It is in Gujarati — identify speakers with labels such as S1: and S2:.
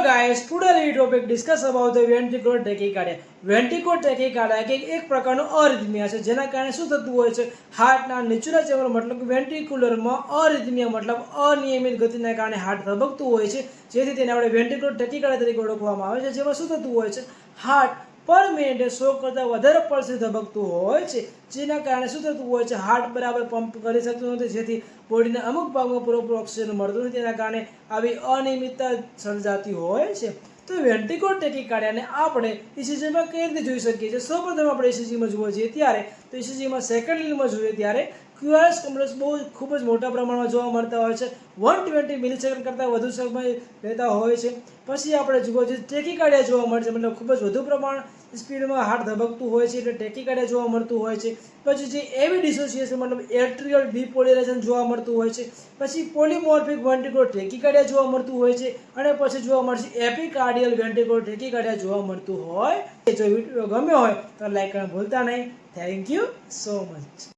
S1: guys, today we topic discuss about the ventricular tachycardia. Ventricular tachycardia કે એક પ્રકારનો અરિથમિયા છે જેના કારણે શું થતું હોય છે હાર્ટના નેચરલ ચેમ્બર મતલબ વેન્ટ્રિક્યુલરમાં અરિથમિયા મતલબ અનિયમિત ગતિના કારણે હાર્ટ ધબકતું હોય છે જેથી તેને આપણે વેન્ટ્રિક્યુલર tachycardia તરીકે ઓળખવામાં આવે છે જેમાં શું થતું હોય છે હાર્ટ પર મિનિટે 100 કરતાં વધારે પલ્સ ધબકતું હોય છે જેના કારણે શું થતું હોય છે હાર્ટ બરાબર પંપ કરી શકતું નથી જેથી બોડીના અમુક ભાગમાં પૂરેપૂરો ઓક્સિજન મળતું નથી તેના કારણે આવી અનિયમિતતા સર્જાતી હોય છે તો વેન્ટ્રિક્યુલર ટેકીકાર્ડિયાને આપણે ઇસીજીમાં કઈ રીતે જોઈ શકીએ છીએ સૌપ્રથમ આપણે ઇસીજીમાં જોવા જઈએ ત્યારે તો ઇસીજીમાં સેકન્ડ લીડમાં જોઈએ ત્યારે ક્યુઆરએસ કોમ્પ્લેક્સ બહુ ખૂબ જ મોટા પ્રમાણમાં જોવા મળતા હોય છે 120 મિલીસેકન્ડ કરતાં વધુ સમય લેતા હોય છે પછી આપણે જોવા જઈએ ટેકીકાર્ડિયા જોવા મળે છે મતલબ ખૂબ જ વધુ પ્રમાણ સ્પીડમાં હાર્ટ ધબકતું હોય છે એટલે ટેકીકાર્ડિયા જોવા મળતું હોય છે પછી જે એવી ડિસોસિએશન મતલબ એટ્રિયલ ડિપોલેરાઇઝેશન જોવા મળતું હોય છે પછી પોલીમોર્ફિક વેન્ટ્રિક્યુલર ટેકીકાર્ડિયા જોવા મળતું હોય છે અને પછી જોવા મળશે એપિકાર્ડિયલ વેન્ટ્રિક્યુલર ટેકીકાર્ડિયા જોવા મળતું હોય જો વિડીયો ગમ્યો હોય તો લાઈક કરવાનું ભૂલતા નહીં થેન્ક યુ સો મચ.